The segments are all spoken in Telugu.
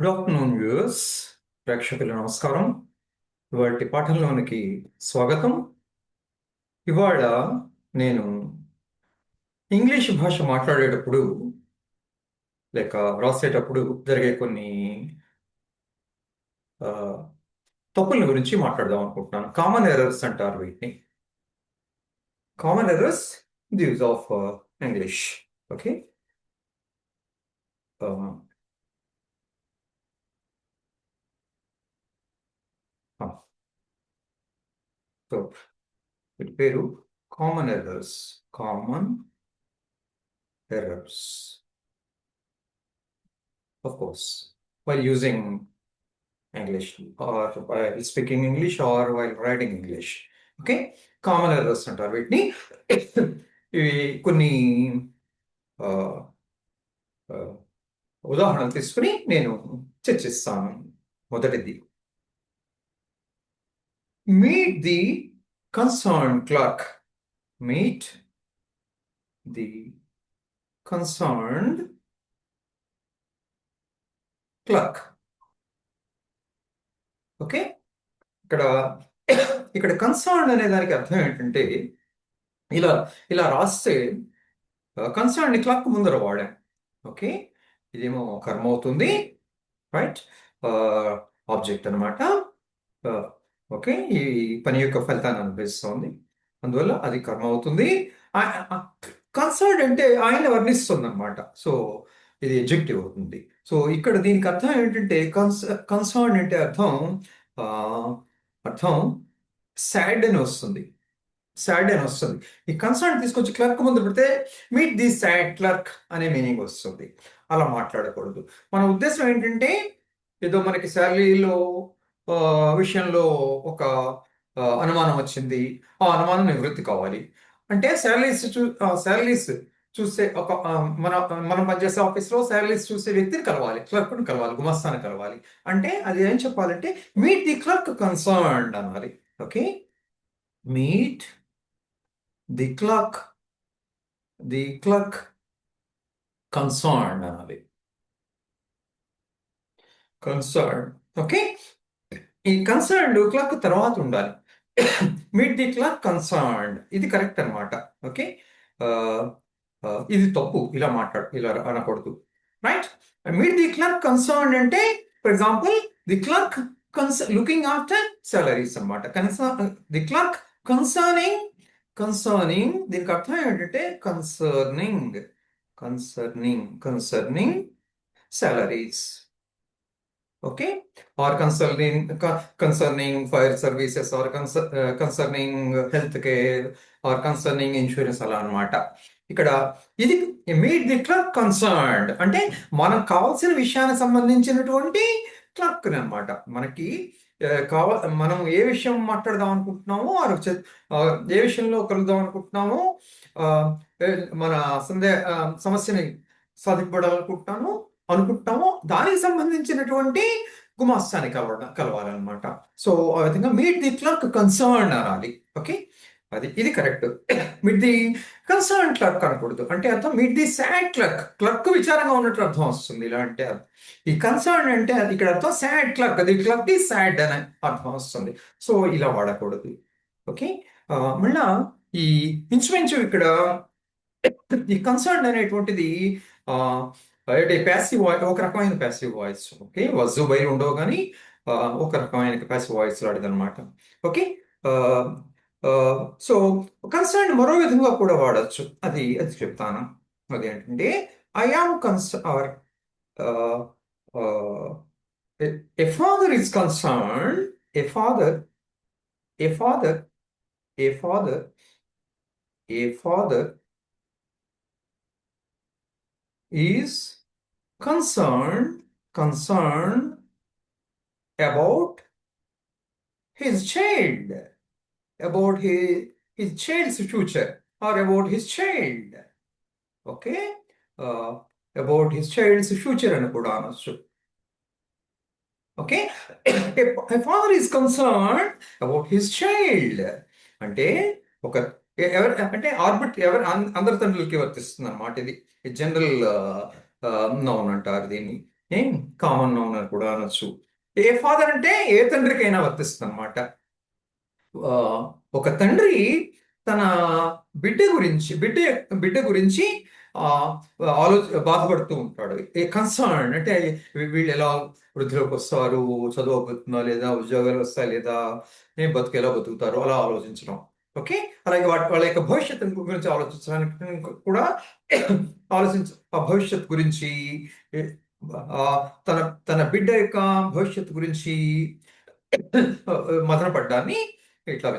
గుడ్ ఆఫ్టర్నూన్ వ్యూయర్స్, ప్రేక్షకులు నమస్కారం. ఇవాళ పాఠంలోనికి స్వాగతం. ఇవాళ నేను ఇంగ్లీష్ భాష మాట్లాడేటప్పుడు లేక రాసేటప్పుడు జరిగే కొన్ని ఆ, తప్పుల గురించి మాట్లాడదాం అనుకుంటున్నాను. కామన్ ఎర్రర్స్ అంటారు వీటిని. Common errors the use of English. Okay. So వీటి పేరు common errors. Common errors, of course, while using English or while speaking English or while writing English. Okay. Common errors అంటారు వీటిని. ఇవి కొన్ని ఆ, ఆ, ఉదాహరణలు తీసుకుని నేను చర్చిస్తాను. మొదటిది, meet the concern clerk. Meet the concerned clerk. Okay. ఇక్కడ ఇక్కడ కన్సర్న్ అనే దానికి అర్థం ఏంటంటే, ఇలా ఇలా రాస్తే కన్సర్న్ క్లర్క్ ముందర వాడాం. ఓకే. ఇదేమో కర్మ అవుతుంది, రైట్? ఆబ్జెక్ట్ అనమాట. ఓకే. ఈ పని యొక్క ఫలితాన్ని అనుభవిస్తుంది, అందువల్ల అది కర్మ అవుతుంది. కన్సర్న్ అంటే ఆయన వర్ణిస్తుంది అనమాట. సో ఇది ఎడ్జెక్టివ్ అవుతుంది. సో ఇక్కడ దీనికి అర్థం ఏంటంటే, కన్సర్న్ అంటే అర్థం ఆ, అర్థం సాడ్ అని వస్తుంది. సాడ్ అని వస్తుంది. ఈ కన్సర్న్ తీసుకొచ్చి క్లర్క్ ముందు పెడితే మీట్ ది సాడ్ క్లర్క్ అనే మీనింగ్ వస్తుంది. అలా మాట్లాడకూడదు. మన ఉద్దేశం ఏంటంటే, ఏదో మనకి శాలరీలో విషయంలో ఒక అనుమానం వచ్చింది, ఆ అనుమానం నివృత్తి కావాలి అంటే శాలరీస్ చూసే ఒక మన మనం పనిచేసే ఆఫీస్లో శాలరీస్ చూసే వ్యక్తిని కలవాలి, క్లర్క్ని కలవాలి, గుమస్తాని కలవాలి. అంటే అది ఏం చెప్పాలంటే, మీట్ ది క్లర్క్ కన్సర్న్డ్ అనాలి. Okay. Meet the clerk concerned అనాలి. కన్సర్న్. ఓకే. ఈ కన్సర్న్డ్ క్లర్క్ తర్వాత ఉండాలి. మీట్ ది క్లర్క్ కన్సర్న్డ్, ఇది కరెక్ట్ అనమాట. ఓకే. ఇది తప్పు, ఇలా అనకూడదు, right? Meet the clerk concerned అంటే, for example, the clerk looking after salaries అనమాట. ది క్లర్క్ కన్సర్నింగ్ దీనికి అర్థం ఏంటంటే concerning salaries. Okay. Or concerning fire services, or concerning health care, or concerning insurance, అలా అనమాట. ఇక్కడ ఇది మీట్ ది క్లర్క్ కన్సర్న్డ్ అంటే మనకు కావాల్సిన విషయానికి సంబంధించినటువంటి క్లర్క్ అనమాట. మనకి మనం ఏ విషయం మాట్లాడదాం అనుకుంటున్నామో, ఏ విషయంలో కలుద్దాం అనుకుంటున్నామో, ఆ, మన సమస్యని అనుకుంటామో దానికి సంబంధించినటువంటి గుమాస్తాని కలవాలన్నమాట. సో ఆ విధంగా మీట్ ది క్లర్క్ కన్సర్న్ అనాలి. ఓకే. ఇది correct. Meet the concern clerk అనకూడదు. అంటే అర్థం మీట్ ది సాడ్ క్లర్క్ విచారంగా ఉన్నట్టు అర్థం వస్తుంది. ఇలా అంటే ఈ కన్సర్న్ అంటే అది ఇక్కడ అర్థం సాడ్ క్లర్క్, అది క్లర్క్ ఈజ్ సాడ్ అని అర్థం వస్తుంది. సో ఇలా వాడకూడదు. ఓకే. మళ్ళా ఈ ఇంచుమించు ఇక్కడ ఈ కన్సర్న్ అనేటువంటిది అంటే ప్యాసివ్ వాయిస్, ఒక రకమైన ప్యాసివ్ వాయిస్. ఓకే. వజ్జు బయలు ఉండవు, కానీ ఒక రకమైన ప్యాసివ్ వాయిస్ లాంటిదన్నమాట. ఓకే. సో కన్సర్న్ మరో విధంగా కూడా వాడచ్చు. అది అది చెప్తాను. అదేంటంటే, I am concern, a father is concerned, a father, a father, a father, a father is concerned about his child, about his child's future, or about his child. Okay. uh, about his child's future అని కూడా అనొచ్చు. Okay. a father is concerned about his child అంటే ఒక ఎవరు అంటే అందరి తండ్రులకి వర్తిస్తుంది అన్నమాట. ఇది జనరల్ నౌన్ అంటారు దీన్ని. ఏం కామన్ నౌన్ అని కూడా అనొచ్చు. ఏ ఫాదర్ అంటే ఏ తండ్రికైనా వర్తిస్తుంది అనమాట. ఆ, ఒక తండ్రి తన బిడ్డ గురించి ఆ బాధపడుతూ ఉంటాడు. ఏ కన్సర్న్ అంటే వీళ్ళు ఎలా వృద్ధిలోకి వస్తారు, చదువుతుందా లేదా, ఉద్యోగాలు వస్తాయి లేదా, ఏం ఎలా బతుకుతారు అలా ఆలోచించడం. ఓకే, అలాగే వాళ్ళ యొక్క భవిష్యత్తు గురించి ఆలోచించడానికి కూడా ఆ భవిష్యత్ గురించి, ఆ, తన తన బిడ్డ యొక్క భవిష్యత్తు గురించి మదన పడ్డాన్ని ఇట్లా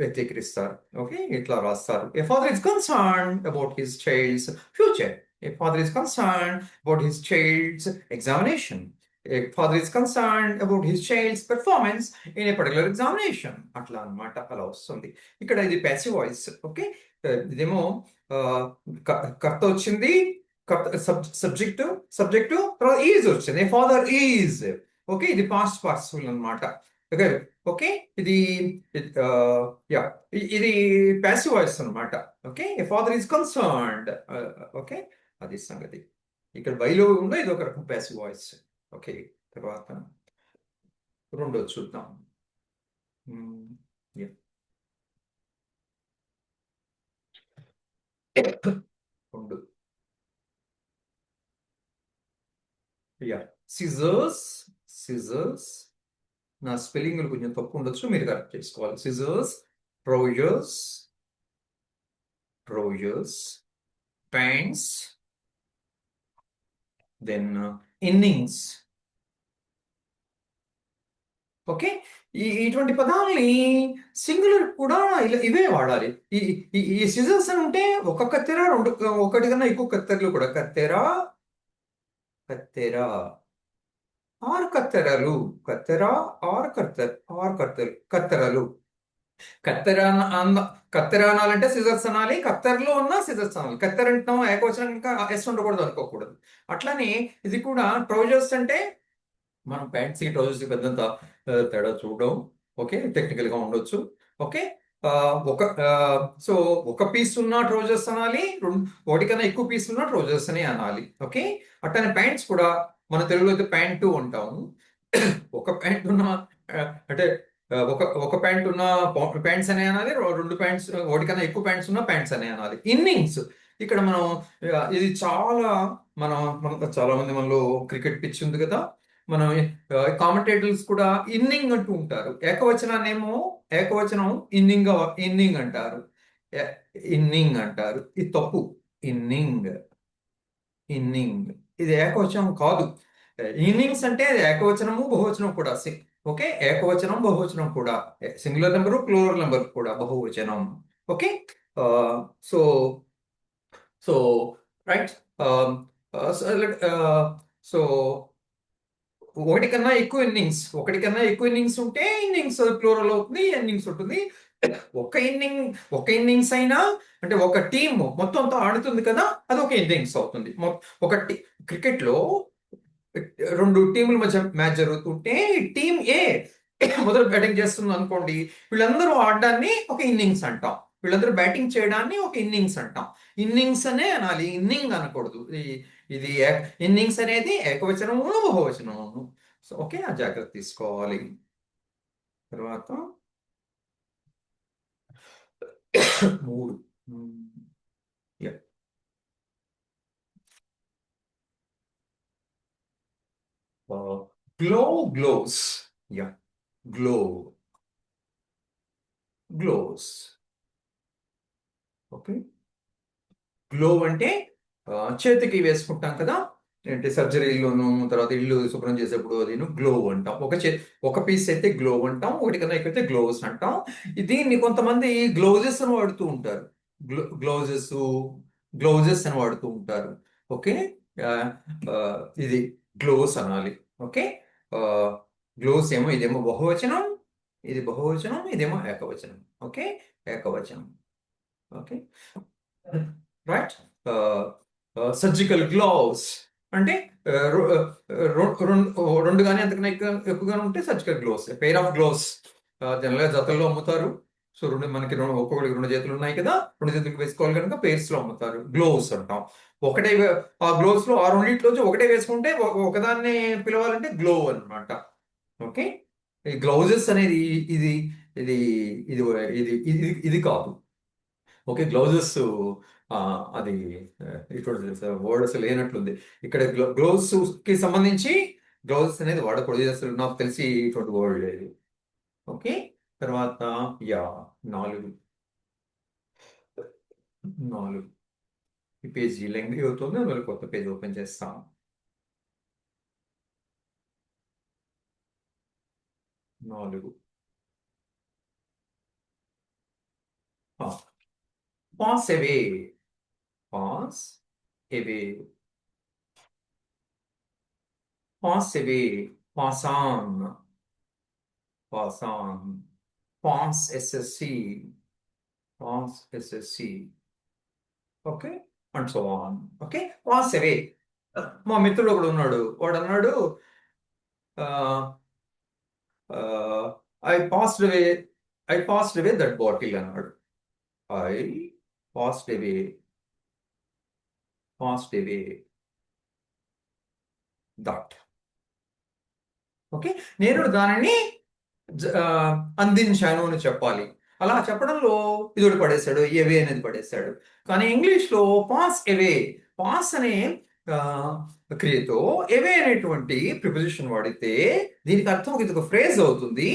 వ్యక్తీకరిస్తారు. ఓకే, ఇట్లా రాస్తారు. A father is concern about his child's future. A father is concern about his child's examination. A father is concern about his child's performance in a particular examination. అట్లా అన్నమాట, అలా వస్తుంది. ఇక్కడ ఇది ప్యాసివ్ వాయిస్. ఓకే, ఇదేమో కర్త వచ్చింది, సబ్జెక్టు సబ్జెక్టు తర్వాత ఈజ్ వచ్చింది. ఏ ఫాదర్ ఈజ్. ఓకే, ఇది పాస్ట్ పార్టిసిపుల్ అన్నమాట. ఓకే, ఓకే, ఇది యా, ఇది ప్యాసివ్ వాయిస్ అన్నమాట. Okay, A father is concerned. Okay, అది సంగతి. ఇక్కడ బైలో ఉన్న ఇది ఒక రకం ప్యాసివ్ వాయిస్. ఓకే, తర్వాత రెండోది చూద్దాం. Yeah. రెండు. Yeah, scissors. సిజర్స్. నా స్పెల్లింగ్ కొంచెం తప్పు ఉండొచ్చు, మీరు కరెక్ట్ చేసుకోవాలి. Scissors, trousers, trousers, pants, then innings. Okay, ఇటువంటి పదాలని సింగులర్ కూడా ఇవే వాడాలి. ఈ ఈ సిజర్స్ అని ఉంటే ఒక కత్తెర, రెండు, ఒకటి కన్నా ఎక్కువ కత్తెరలు కూడా. కత్తెర, కత్తెర, ఆరు కత్తెరలు. కత్తెర, ఆరు కత్తెరలు. కత్తెర కత్తెర అనాలంటే సిజర్స్ అనాలి. కత్తెరలో ఉన్న సిజర్స్ అనాలి. కత్తెర అంటున్నాం ఏకవచనం, ఇంకా ఎస్ ఉండకూడదు అనుకోకూడదు. అట్లానే ఇది కూడా ట్రౌజర్స్ అంటే మనం ప్యాంట్స్ కి ట్రౌజర్స్ కి పెద్దంత తేడా చూడడం. ఓకే, టెక్నికల్ గా ఉండొచ్చు. ఓకే, ఆ, ఒక సో ఒక పీస్ ఉన్న ట్రౌజర్స్ అనాలి, ఒకటి కన్నా ఎక్కువ పీస్ ఉన్న ట్రౌజర్స్ అని అనాలి. ఓకే, అట్లానే ప్యాంట్స్ కూడా మన తెలుగులో అయితే ప్యాంటు అంటాము. ఒక ప్యాంట్ ఉన్న అంటే ఒక ఒక ప్యాంట్ ఉన్న ప్యాంట్స్ అనే అనాలి. రెండు ప్యాంట్స్, ఒకటి కన్నా ఎక్కువ ప్యాంట్స్ ఉన్న ప్యాంట్స్ అనే అనాలి. ఇన్నింగ్స్. ఇక్కడ మనం ఇది చాలా చాలా మంది మనలో క్రికెట్ పిచ్ ఉంది కదా, మనం కామెంటేటర్స్ కూడా ఇన్నింగ్ అంటూ ఉంటారు. ఏకవచనం ఇన్నింగ్, ఇన్నింగ్ అంటారు. ఎ- ఇన్నింగ్ అంటారు. ఇది తప్పు. ఇన్నింగ్, ఇన్నింగ్, ఇది ఏకవచనం కాదు. ఇన్నింగ్స్ అంటే అది ఏకవచనము బహువచనం కూడా. ఓకే, ఏకవచనం బహువచనం కూడా. సింగులర్ నెంబరు ప్లూరల్ నెంబర్ కూడా బహువచనం. Okay, so so right. So ఒకటి కన్నా ఎక్కువ ఇన్నింగ్స్ ఉంటే ఇన్నింగ్స్ ప్లూరల్ అవుతుంది, ఇన్నింగ్స్ ఉంటుంది. ఒక ఇన్నింగ్ ఒక ఇన్నింగ్స్ అయినా అంటే ఒక టీమ్ మొత్తం అంతా ఆడుతుంది కదా, అది ఒక ఇన్నింగ్స్ అవుతుంది. ఒక క్రికెట్ లో రెండు టీముల మధ్య మ్యాచ్ జరుగుతుంటే టీమ్ ఏ మొదలు బ్యాటింగ్ చేస్తుంది అనుకోండి, వీళ్ళందరూ ఆడడాన్ని ఒక ఇన్నింగ్స్ అంటాం. వీళ్ళందరూ బ్యాటింగ్ చేయడాన్ని ఒక ఇన్నింగ్స్ అంటాం. ఇన్నింగ్స్ అనే అనాలి, ఇన్నింగ్ అనకూడదు. ఇది ఇన్నింగ్స్ అనేది ఏకవచనము బహువచనము. సో ఓకే, ఆ జాగ్రత్త తీసుకోవాలి. తర్వాత మూడు. Glow, gloves. Yeah, glow, gloves. Okay, glove అంటే చేతికి వేసుకుంటాం కదా, అంటే సర్జరీలోను, తర్వాత ఇల్లు శుభ్రం చేసేప్పుడు అది గ్లోవ్ అంటాం. ఒక పీస్ అయితే గ్లోవ్ అంటాం, ఒకటి కన్నా ఎక్కువ అయితే గ్లోవ్స్ అంటాం. దీన్ని కొంతమంది గ్లోజెస్ అని వాడుతూ ఉంటారు. గ్లోజెస్, గ్లోజెస్ అని వాడుతూ ఉంటారు. ఓకే, ఆ, ఆ, ఇది గ్లోవ్స్ అనాలి. ఓకే, గ్లోవ్స్ ఏమో, ఇదేమో బహువచనం, ఇది బహువచనం, ఇదేమో ఏకవచనం. ఓకే, ఏకవచనం. Okay, right. సర్జికల్ గ్లోవ్స్ అంటే రెండు కానీ అంతకన్నా ఎక్కువగా ఉంటే surgical gloves. Pair of gloves జనరల్గా జతల్లో అమ్ముతారు. సో మనకి ఒక్కొక్కరికి రెండు చేతులు ఉన్నాయి కదా, రెండు చేతులకు వేసుకోవాలి కనుక పేర్స్ లో అమ్ముతారు, గ్లోవ్స్ అంటాం. ఒకటే ఆ గ్లోవ్స్ లో ఆ రెండిట్లోంచి ఒకటే వేసుకుంటే ఒకదాన్ని పిలవాలంటే గ్లోవ్ అన్నమాట. ఓకే. ఈ గ్లౌజెస్ అనేది ఇది ఇది ఇది ఇది కాదు. ఓకే. గ్లౌజెస్ అది ఇటువంటి వర్డ్ లేనట్లుంది ఇక్కడ. గ్లౌస్ కి సంబంధించి గ్లౌజెస్ అనేది వాడకూడదు. ఇది అసలు నాకు తెలిసి ఇటువంటి వర్డ్ లేదు. ఓకే. తర్వాత యా 4 4 ఈ పేజీ లెంగ్త్ అవుతుంది. మళ్ళీ కొత్త పేజ్ ఓపెన్ చేస్తాం. 4 pass away. Pass away. Pass away. Pass on. Pass on. Pass SSC. Pass SSC. Okay. And so on. Okay. Pass away. మా మిత్రుడు ఒకడు ఉన్నాడు. వాడు అన్నాడు I passed away. I passed away that bottle అన్నాడు. I passed away. Passed away that. Okay. నేను దానిని అందించాను అని చెప్పాలి. అలా చెప్పడంలో ఇదొకటి పడేశాడు, ఎవే అనేది పడేశాడు. కానీ ఇంగ్లీష్లో పాస్ ఎవే. పాస్ అనే క్రియతో ఎవే అనేటువంటి ప్రిపోజిషన్ వాడితే దీనికి అర్థం ఇది ఒక ఫ్రేజ్ అవుతుంది.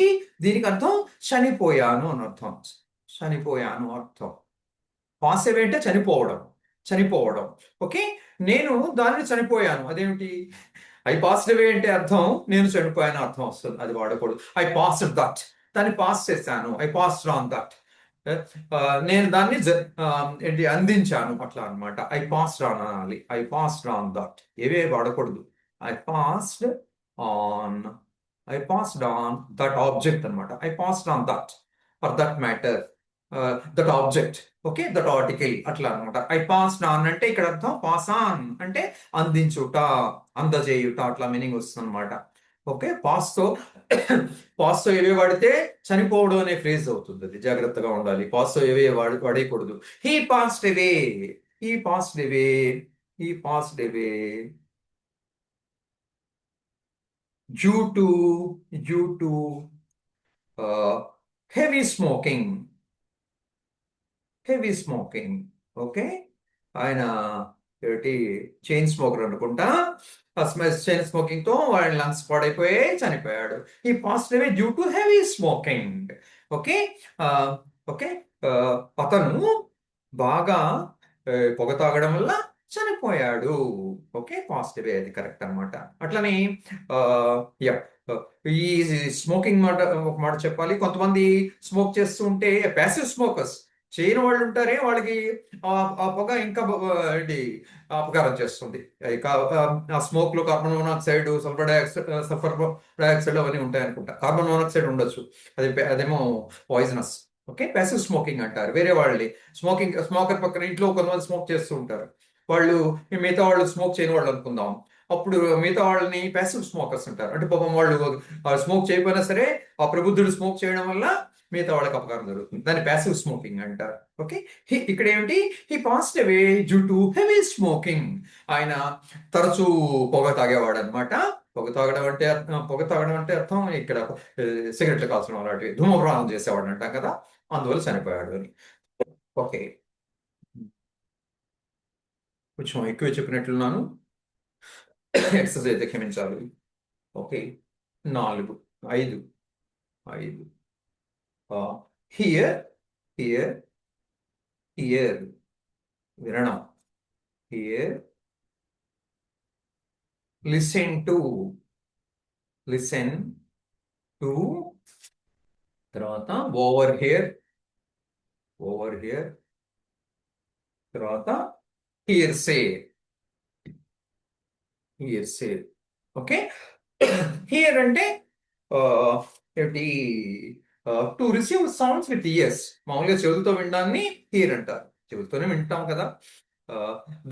దీనికి అర్థం చనిపోయాను అని అర్థం. చనిపోయాను అర్థం. పాస్ అవే అంటే చనిపోవడం. చనిపోవడం. ఓకే. నేను దానిని చనిపోయాను. అదేమిటి? ఐ పాస్డ్ అవే అంటే అర్థం నేను చనిపోయాను అర్థం వస్తుంది. అది వాడకూడదు. I passed that. దాన్ని పాస్ చేశాను. I passed on that. నేను దాన్ని ఏంటి అందించాను అట్లా అనమాట. ఐ పాస్డ్ ఆన్ అనాలి. I passed on that. Away వాడకూడదు. I passed on. I passed on that object అనమాట. I passed on that for that matter. That object. Okay. That article అట్లా అనమాట. ఐ పాస్డ్ ఆన్ అంటే ఇక్కడ అర్థం పాస్ ఆన్ అంటే అందించుట, అందజేయుట అట్లా మీనింగ్ వస్తుంది అనమాట. ఓకే. పాస్తో ఏవే వాడితే చనిపోవడం అనే ఫ్రేజ్ అవుతుంది. అది జాగ్రత్తగా ఉండాలి. పాస్తో ఏవే వాడేయకూడదు. He passed away. He passed away. He passed away due to due to heavy smoking. Heavy smoking. Okay. ఆయన ఏంటి చైన్ స్మోకర్ అనుకుంటా. చైన్ స్మోకింగ్ తో వాడి లంగ్స్ పాడైపోయి చనిపోయాడు. He passed away due to heavy smoking. Okay. Okay. అతను బాగా పొగ తాగడం వల్ల చనిపోయాడు. ఓకే. పాస్డ్ అవే అది కరెక్ట్ అనమాట. అట్లని యా ఈ స్మోకింగ్ మాట ఒక మాట చెప్పాలి. కొంతమంది స్మోక్ చేస్తూ ఉంటే ప్యాసివ్ స్మోకర్స్ చేయని వాళ్ళు ఉంటారే వాళ్ళకి ఆ పొగ ఇంకా ఏంటి అపకారం చేస్తుంది. ఆ స్మోక్ లో కార్బన్ మోనాక్సైడ్, సల్ఫర్ డైఆక్సైడ్ అవన్నీ ఉంటాయి అనుకుంటా. కార్బన్ మోనాక్సైడ్ ఉండొచ్చు. అదేమో పాయిజనస్. ఓకే. ప్యాసివ్ స్మోకింగ్ అంటారు. వేరే వాళ్ళని స్మోకర్ పక్కన ఇంట్లో కొంతమంది స్మోక్ చేస్తూ ఉంటారు. వాళ్ళు మిగతా వాళ్ళు స్మోక్ చేయని వాళ్ళు అనుకుందాం. అప్పుడు మిగతా వాళ్ళని ప్యాసివ్ స్మోకర్స్ అంటారు. అంటే పాపం వాళ్ళు స్మోక్ చేయకపోయినా సరే ఆ ప్రబుద్ధుడు స్మోక్ చేయడం వల్ల మిగతా వాళ్ళకి అపకారం జరుగుతుంది. దాన్ని ప్యాసివ్ స్మోకింగ్ అంటారు. ఓకే. ఇక్కడ ఏమిటి? He passed away due to heavy smoking. ఆయన తరచూ పొగ తాగేవాడు అనమాట. పొగ తాగడం అంటే అర్థం ఇక్కడ సిగరెట్లు కాల్చడం అలాంటివి ధూమపానం చేసేవాడు అంటాం కదా. అందువల్ల చనిపోయాడు అని. ఓకే. కొంచెం ఎక్కువ చెప్పినట్లున్నాను. ఎక్సర్సైజ్ అయితే క్షమించాలి. ఓకే. 4 5 5 హియర్ హియర్ హియర్ వినడం. Hear. Listen to. Listen to. తర్వాత ఓవర్ హియర్. Overhear. తర్వాత hearsay. Hearsay. Okay. Hear అంటే ఏంటి? To receive sounds with ears. మామూలుగా చెవులతో వినడాన్ని హియర్ అంటారు. చెవులతోనే వింటాం కదా.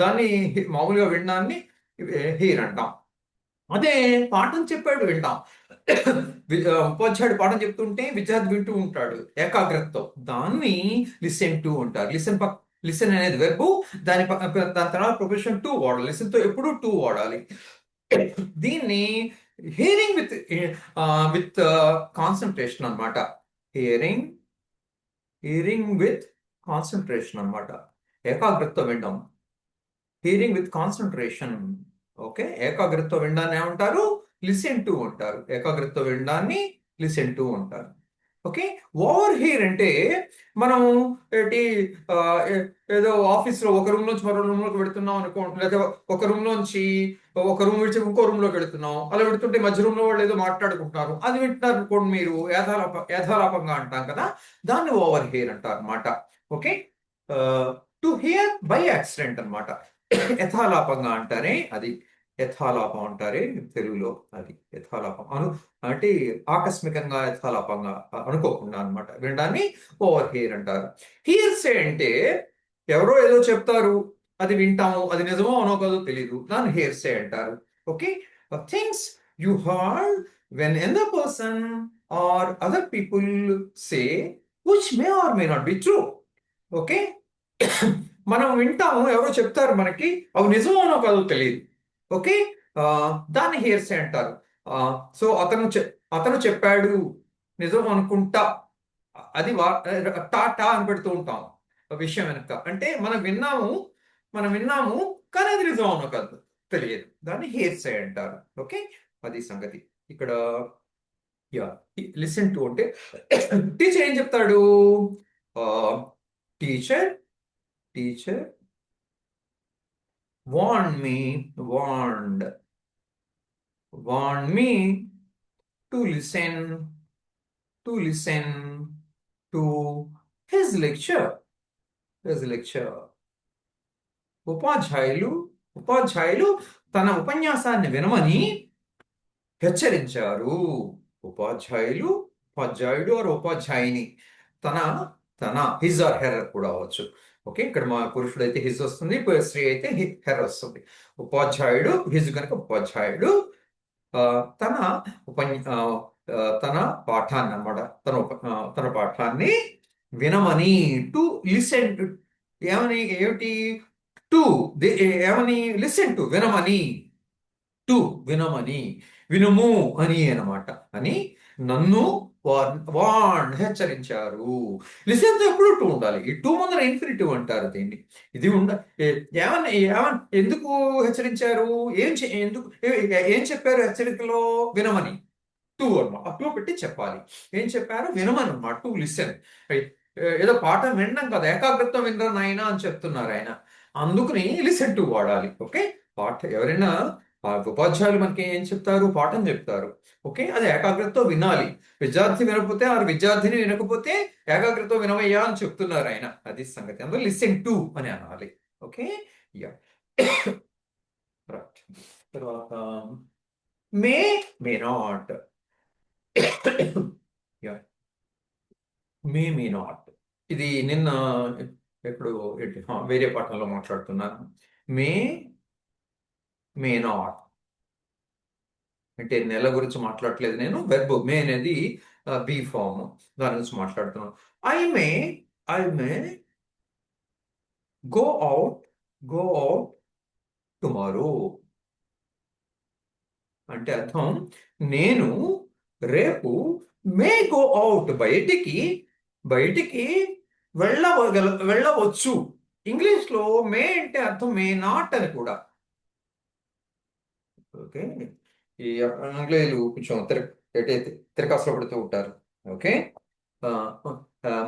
దాన్ని మామూలుగా వినడాన్ని హియర్ అంటాం. అదే పాఠం చెప్పాడు వింటాం. ఉపాధ్యాయుడు పాఠం చెప్తుంటే విద్యార్థి వింటూ ఉంటాడు ఏకాగ్రతతో. దాన్ని లిసన్ టు అంటారు. లిసన్ అనేది వెర్బు, దాని తర్వాత ప్రొపోజిషన్ టు వాడాలి. లిసన్ తో ఎప్పుడు టు వాడాలి. దీన్ని హియరింగ్ విత్ కాన్సన్ట్రేషన్ అన్నమాట. హియరింగ్ హియరింగ్ విత్ కాన్సన్ట్రేషన్ అన్నమాట. ఏకాగ్రతతో వినడం. Hearing with concentration. ఓకే, ఏకాగ్రతతో వినడాన్ని ఏమంటారు? లిసన్ టు అంటారు. ఏకాగ్రతతో వినడాన్ని లిసన్ టు అంటారు. ఓకే, ఓవర్ హియర్ అంటే మనం ఏంటి, ఆ, ఏదో ఆఫీస్ లో ఒక రూమ్ నుంచి మరో రూమ్ లోకి వెళుతున్నాం అనుకో, లేదా ఒక రూమ్ నుంచి ఒక రూమ్ విడిచి ఇంకో రూమ్ లోకి వెళుతున్నాం. అలా వెళుతుంటే మధ్య రూమ్ లో వాళ్ళు ఏదో మాట్లాడుకుంటున్నారు, అది వింటున్నారు అనుకోండి మీరు, యథాలాపంగా అంటాం కదా, దాన్ని ఓవర్ హియర్ అంటారు అన్నమాట. Okay, to hear by accident అన్నమాట. యథాలాపంగా అంటారే అది, యథాలాపం అంటారే తెలుగులో, అది యథాలాపం అంటే ఆకస్మికంగా, యథాలాపంగా అనుకోకుండా అన్నమాట వినడాన్ని ఓవర్ హియర్ అంటారు. హియర్సే అంటే ఎవరో ఏదో చెప్తారు, అది వింటాము, అది నిజమో అనో కాదో తెలియదు, దాన్ని హియర్సే అంటారు. Okay, things you heard when another person or other people say which may or may not be true. Okay, మనం వింటాము, ఎవరో చెప్తారు మనకి, అవి నిజమో అనో కాదో తెలియదు. ఓకే, ఆ, దాన్ని హియర్సే అంటారు. సో అతను చెప్పాడు, నిజం అనుకుంటా, అది టాటా అని పెడుతూ ఉంటాం విషయం వెనక. అంటే మనం విన్నాము కానీ అది నిజం అనో కాదు తెలియదు, దాన్ని హియర్సే అంటారు. ఓకే, అది సంగతి ఇక్కడ. యా, లిసన్ టు అంటే టీచర్ ఏం చెప్తాడు? Teacher teacher warned me to listen to his lecture. ఉపాధ్యాయులు తన ఉపన్యాసాన్ని వినమని హెచ్చరించారు. ఉపాధ్యాయుడు ఆర్ ఉపాధ్యాయుని, తన తన హిజ్ ఆర్ హెర్ కూడా అవ్వచ్చు. ఓకే, ఇక్కడ మా పురుషుడు అయితే హిజ్ వస్తుంది, స్త్రీ అయితే హెర్ వస్తుంది. ఉపాధ్యాయుడు హిజ్ కనుక ఉపాధ్యాయుడు తన తన పాఠాన్ని అన్నమాట, తన పాఠాన్ని వినమని, టు లిసన్, ఏమిటి టు, ఏమని, లిసన్ టు వినమని, టు వినమని, వినుము అని అన్నమాట, అని నన్ను హెచ్చరించారు. లిసన్ తో ఎప్పుడు టూ ఉండాలి. ఈ టూ ముందర ఇన్ఫినిటివ్ అంటారు దీన్ని. ఇది ఎందుకు హెచ్చరించారు, ఏం చెప్పారు హెచ్చరికలో? వినమని, టూ అన్నమాట, టూ పెట్టి చెప్పాలి. ఏం చెప్పారు? వినమని అన్నమాట, టు లిసన్. ఏదో పాఠం వినడం కదా, ఏకాగ్రత వినరా నాయన అని చెప్తున్నారు ఆయన, అందుకని లిసన్ టు వాడాలి. ఓకే, ఎవరైనా ఉపాధ్యాయులు మనకి ఏం చెప్తారు? పాఠం చెప్తారు. ఓకే, అది ఏకాగ్రతతో వినాలి. విద్యార్థి వినకపోతే, ఆ విద్యార్థిని వినకపోతే ఏకాగ్రతతో వినవయ్యా అని చెప్తున్నారు ఆయన, అది సంగతి. అందులో లిసన్ టు అని అనాలి. Okay, yeah. రైట్, తర్వాత may not. Yeah, may not, ఇది నిన్న ఎప్పుడు వేరే పాఠంలో మాట్లాడుతున్నాను. మే నాట్ అంటే నెల గురించి మాట్లాడట్లేదు నేను, వెర్బ్ మే అనేది బి ఫామ్, దాని గురించి మాట్లాడుతున్నాను. I may go out tomorrow అంటే అర్థం, నేను రేపు మే గో అవుట్, బయటికి వెళ్ళవచ్చు. ఇంగ్లీష్ లో మే అంటే అర్థం మే నాట్ అని కూడా. ఓకే, ఈ ఆంగ్లేయులు కొంచెం తిరకాసులో పడుతూ ఉంటారు. ఓకే,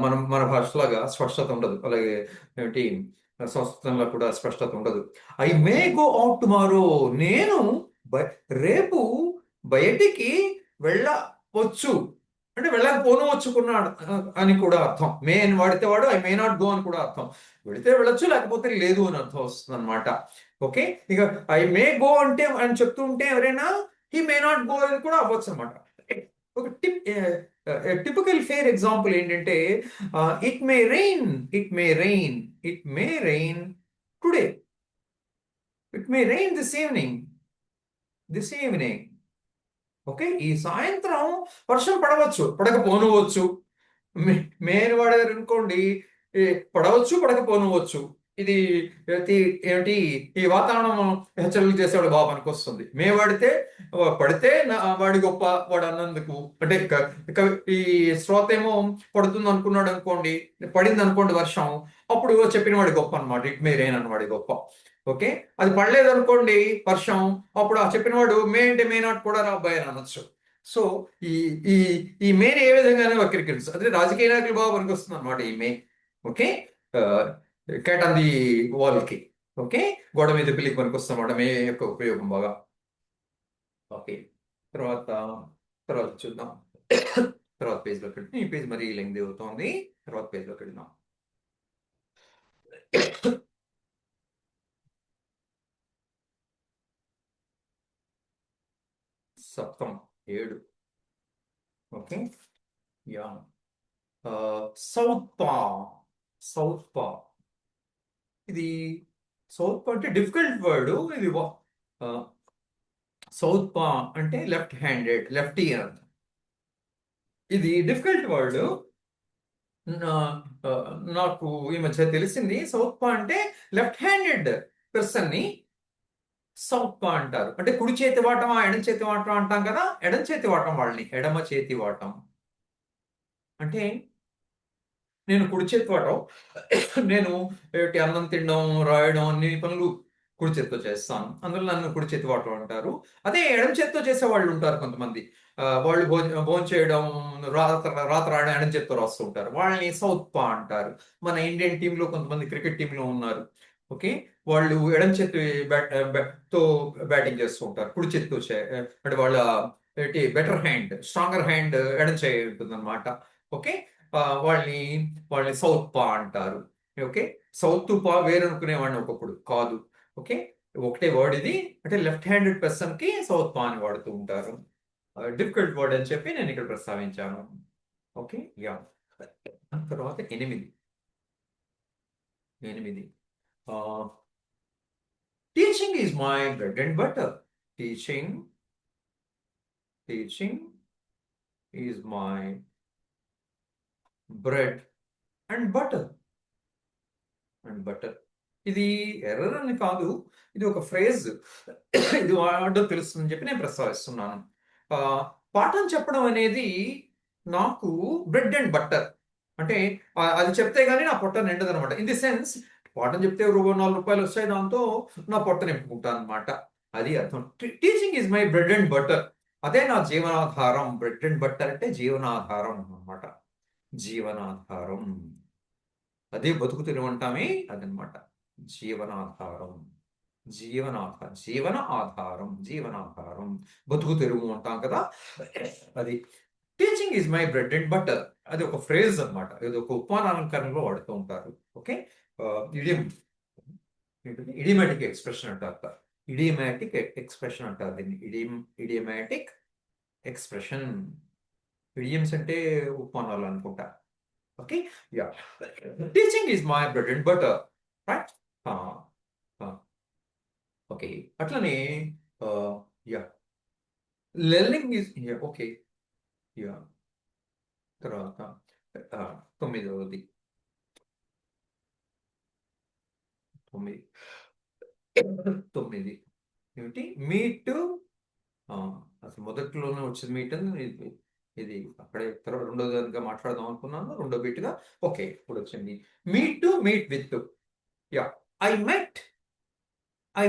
మన భాషలాగా స్పష్టత ఉండదు, అలాగే ఏమిటి సంస్కృతంలో కూడా స్పష్టత ఉండదు. I may go out tomorrow, నేను రేపు బయటికి వెళ్ళవచ్చు అంటే వెళ్ళకపోను వచ్చుకున్నాడు అని కూడా అర్థం. మే అని వాడితే వాడు ఐ మే నాట్ గో అని కూడా అర్థం. వెళితే వెళ్ళొచ్చు, లేకపోతే లేదు అని అర్థం వస్తుంది అనమాట. ఓకే, ఇక ఐ మే గో అంటే అని చెప్తూ ఉంటే ఎవరైనా హీ మే నాట్ గో అని కూడా అవ్వచ్చు అనమాట. ఒక టిపికల్ ఫేర్ ఎగ్జాంపుల్ ఏంటంటే, it may rain today, it may rain this evening. Okay, ఈ సాయంత్రం వర్షం పడవచ్చు, పడకపోనవచ్చు. మే అని వాడారు అనుకోండి, ఈ పడవచ్చు పడకపోనవచ్చు. ఇది ఏమిటి ఈ వాతావరణం హెచ్చరికలు చేసేవాడు బాబు పనికొస్తుంది. మే పడితే పడితే వాడి గొప్ప వాడు అన్నందుకు. అంటే ఈ శ్రోత ఏమో పడుతుంది అనుకున్నాడు అనుకోండి, పడింది అనుకోండి వర్షం, అప్పుడు చెప్పిన వాడి గొప్ప అనమాట. ఇట్ మే రెయిన్ అన్నవాడి గొప్ప. ఓకే, అది పడలేదు అనుకోండి వర్షం, అప్పుడు ఆ చెప్పిన వాడు మే అంటే మే నాట్ కూడా రాబాయ్ అని అనొచ్చు. సో ఈ ఈ ఈ మేని ఏ విధంగానే వక్రీకరించు, అదే రాజకీయ నాయకులు బాగా పనికొస్తుంది అనమాట ఈ మే. Okay, cat on the wall కి. ఓకే, గోడ మీద పిల్లికి పనికొస్తుంది అనమాట మే యొక్క ఉపయోగం బాగా. ఓకే, తర్వాత తర్వాత చూద్దాం. తర్వాత పేజ్లోకి వెళ్తే ఈ పేజ్ మరీ లెంగ్త్ అవుతోంది. తర్వాత పేజ్లోకి వెళ్దాం. సప్తం 7. Okay, yeah. సౌత్ పా. సౌత్ పా ఇది సౌత్ పా అంటే డిఫికల్ట్ వర్డ్ ఇది. సౌత్ పా అంటే లెఫ్ట్ హ్యాండెడ్, లెఫ్టీ అని అర్థం. ఇది డిఫికల్ట్ వర్డ్. నాకు ఈ మధ్య తెలిసింది సౌత్ పా అంటే లెఫ్ట్ హ్యాండెడ్ పర్సన్ ని సౌత్ పా అంటారు. అంటే కుడి చేతి వాటం ఎడమ చేతి వాటం అంటాం కదా, ఎడమ చేతి వాటం వాళ్ళని ఎడమ చేతి వాటం అంటే. నేను కుడి చేతి వాటం. నేను అన్నం తినడం, రాయడం అన్ని పనులు కుడి చేత్తో చేస్తాను. అందులో నన్ను కుడి చేతి వాటం అంటారు. అదే ఎడమ చేత్తో చేసే వాళ్ళు ఉంటారు కొంతమంది. వాళ్ళు భోంచేయడం, రాత రాయడం ఎడమ చేత్తో రాస్తూ ఉంటారు. వాళ్ళని సౌత్ పా అంటారు. మన ఇండియన్ టీంలో కొంతమంది క్రికెట్ టీంలో ఉన్నారు. ఓకే, వాళ్ళు ఎడమ చేతి తో బ్యాటింగ్ చేస్తూ ఉంటారు. కుడి చేత్తో అంటే వాళ్ళ బెటర్ హ్యాండ్, స్ట్రాంగర్ హ్యాండ్ ఎడమ చేయి ఉంటుంది అనమాట. ఓకే, వాళ్ళని వాళ్ళని సౌత్ పా అంటారు. ఓకే, సౌత్ పా వేరు అనుకునేవాడిని ఒకప్పుడు, కాదు. ఓకే, ఒకటే వర్డ్ ఇది. అంటే లెఫ్ట్ హ్యాండెడ్ పర్సన్ కి సౌత్ పా అని వాడుతూ ఉంటారు. డిఫికల్ట్ వర్డ్ అని చెప్పి నేను ఇక్కడ ప్రస్తావించాను. Okay, yeah. తర్వాత 8. 8 teaching is my bread and butter. Teaching teaching is my bread and butter. ఇది ఎర్రర్ అని కాదు, ఇది ఒక ఫ్రేజ్. ఇది వాడడం తెలుస్తుందని చెప్పి నేను ప్రస్తావిస్తున్నాను. పాఠం చెప్పడం అనేది నాకు బ్రెడ్ అండ్ బట్టర్. అంటే అది చెప్తే గానీ నా పొట్ట నిండదు అనమాట. ఇన్ ది సెన్స్, పాఠం చెప్తే ₹4 వస్తాయి, దాంతో నా పొట్ట నింపుకుంటాను అనమాట. అది అర్థం. Teaching is my bread and butter. అదే నా జీవనాధారం. బ్రెడ్ అండ్ బట్టర్ అంటే జీవనాధారం అనమాట. జీవనాధారం, అదే బతుకు తెరువంటామే అదనమాట. జీవనాధారం, జీవన ఆధారం, జీవనాధారం, బతుకు తెరువు అంటాం కదా, అది. Teaching is my bread and butter అది ఒక ఫ్రేజ్ అనమాట. ఇది ఒక ఉపమానాలంకరణలో వాడుతూ ఉంటారు. ఓకే, ఇడియం, ఇడియమాటిక్ ఎక్స్ప్రెషన్ అంటారు. ఇడియమాటిక్ ఎక్స్ప్రెషన్ అంటారు దీన్ని. Idiomatic expression. ఇడియమ్స్ అంటే ఉపమానాలు అనుకుంటా. Okay, yeah. Teaching is my bread and butter, right. Okay, అట్లనే yeah, learning is, okay, yeah. తర్వాత 9. 9 ఏమిటి? మీట్. అసలు మొదట్లోనే వచ్చింది మీట్ అని. ఇది అక్కడే రెండో దానిగా మాట్లాడదాం అనుకున్నాను, రెండో బిట్గా. ఓకే, ఇప్పుడు వచ్చింది meet with. Yeah, I met I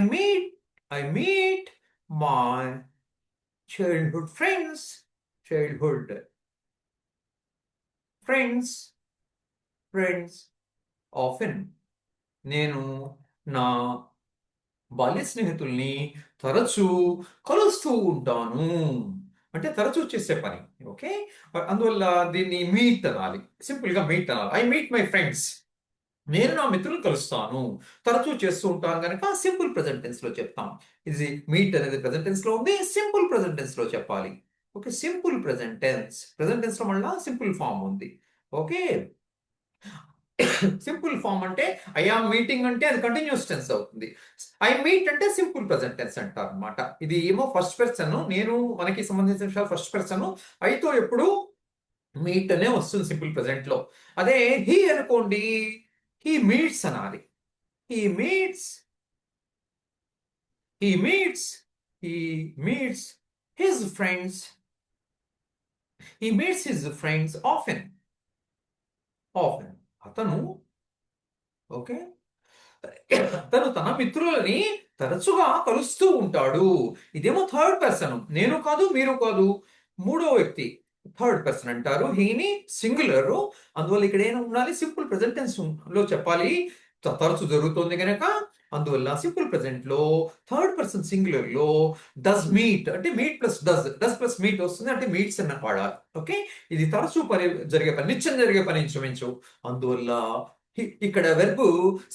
meet my childhood friends. Childhood friends often. నేను నా బాల్య స్నేహితుల్ని తరచూ కలుస్తూ ఉంటాను. అంటే తరచూ చేసే పని. ఓకే, అందువల్ల దీన్ని మీట్ అనాలి. సింపుల్ గా మీట్ అనాలి. I meet my friends. నేను నా మిత్రులను కలుస్తాను, తరచూ చేస్తూ ఉంటాను కనుక సింపుల్ ప్రెజెంట్ టెన్స్ లో చెప్తాం. ఇది మీట్ అనేది ప్రెజెంట్ టెన్స్ లో ఉంది, సింపుల్ ప్రెజెంట్ టెన్స్ లో చెప్పాలి. ఓకే, సింపుల్ ప్రెజెంట్ టెన్స్ లో మళ్ళీ సింపుల్ ఫామ్ ఉంది. ఓకే, సింపుల్ ఫామ్ అంటే ఐ ఆమ్ మీటింగ్ అంటే అది కంటిన్యూస్ టెన్స్ అవుతుంది. ఐ మీట్ అంటే సింపుల్ ప్రెజెంట్ టెన్స్ అంటారు అనమాట. ఇది ఏమో ఫస్ట్ పర్సన్, నేను మనకి సంబంధించిన విషయాలు ఫస్ట్ పర్సన్. ఐతో ఎప్పుడు మీట్ అనే వస్తుంది సింపుల్ ప్రెజెంట్ లో. అదే హీ అనుకోండి, హీ మీట్స్ అనాలి. He meets he meets he meets his friends. He meets his friends often. Often అతను, ఓకే, తను తన మిత్రులని తరచుగా కలుస్తూ ఉంటాడు. ఇదేమో థర్డ్ పర్సన్, నేను కాదు మీరు కాదు, మూడో వ్యక్తి, థర్డ్ పర్సన్ అంటారు. హీని సింగులర్, అందువల్ల ఇక్కడ ఏం ఉండాలి, సింపుల్ ప్రెజెంట్ టెన్స్ లో చెప్పాలి. తరచు జరుగుతుంది కనుక అందువల్ల సింపుల్ ప్రెజెంట్ లో థర్డ్ పర్సన్ సింగులర్ లో డస్ మీట్ అంటే meet plus does, does plus meet వస్తుంది అంటే మీట్స్ అన్న వాడాలి. ఓకే, ఇది తరచు పని జరిగే పని, నిత్యం జరిగే పని ఇంచుమించు. అందువల్ల ఇక్కడ వెర్బ్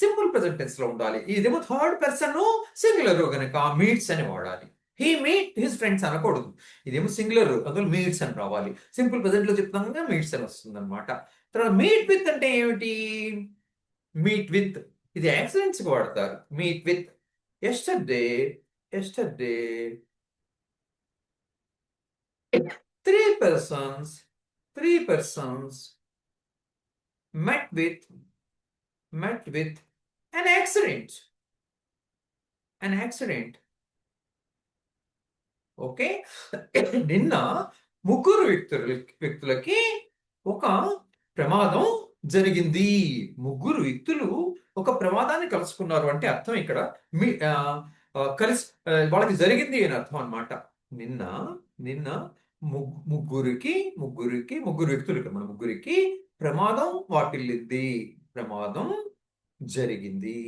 సింపుల్ ప్రెజెంట్ టెన్స్ లో ఉండాలి. ఇదేమో థర్డ్ పర్సన్ సింగులర్ గనక మీట్స్ అని వాడాలి. హీ మీట్ హిస్ ఫ్రెండ్స్ అనకూడదు. ఇదేమో సింగులర్, అందులో మీట్స్ అని రావాలి. సింపుల్ ప్రెజెంట్ లో చెప్తాం మీట్స్ అని వస్తుంది అనమాట. తర్వాత మీట్ విత్ అంటే ఏమిటి? మీట్ విత్ ఇది యాక్సిడెంట్స్ కి వాడతారు. Meet with yesterday, yesterday three persons, three persons met with an accident, an accident. Okay, నిన్న ముగ్గురు వ్యక్తులకి ఒక ప్రమాదం జరిగింది. ముగ్గురు వ్యక్తులు ఒక ప్రమాదాన్ని కలుసుకున్నారు అంటే అర్థం ఇక్కడ మీ కలిసి వాళ్ళకి జరిగింది అని అర్థం అన్నమాట. నిన్న నిన్న ముగ్గురికి ముగ్గురికి ముగ్గురు వ్యక్తులకి మన ముగ్గురికి ప్రమాదం వాటిల్లింది, ప్రమాదం జరిగింది.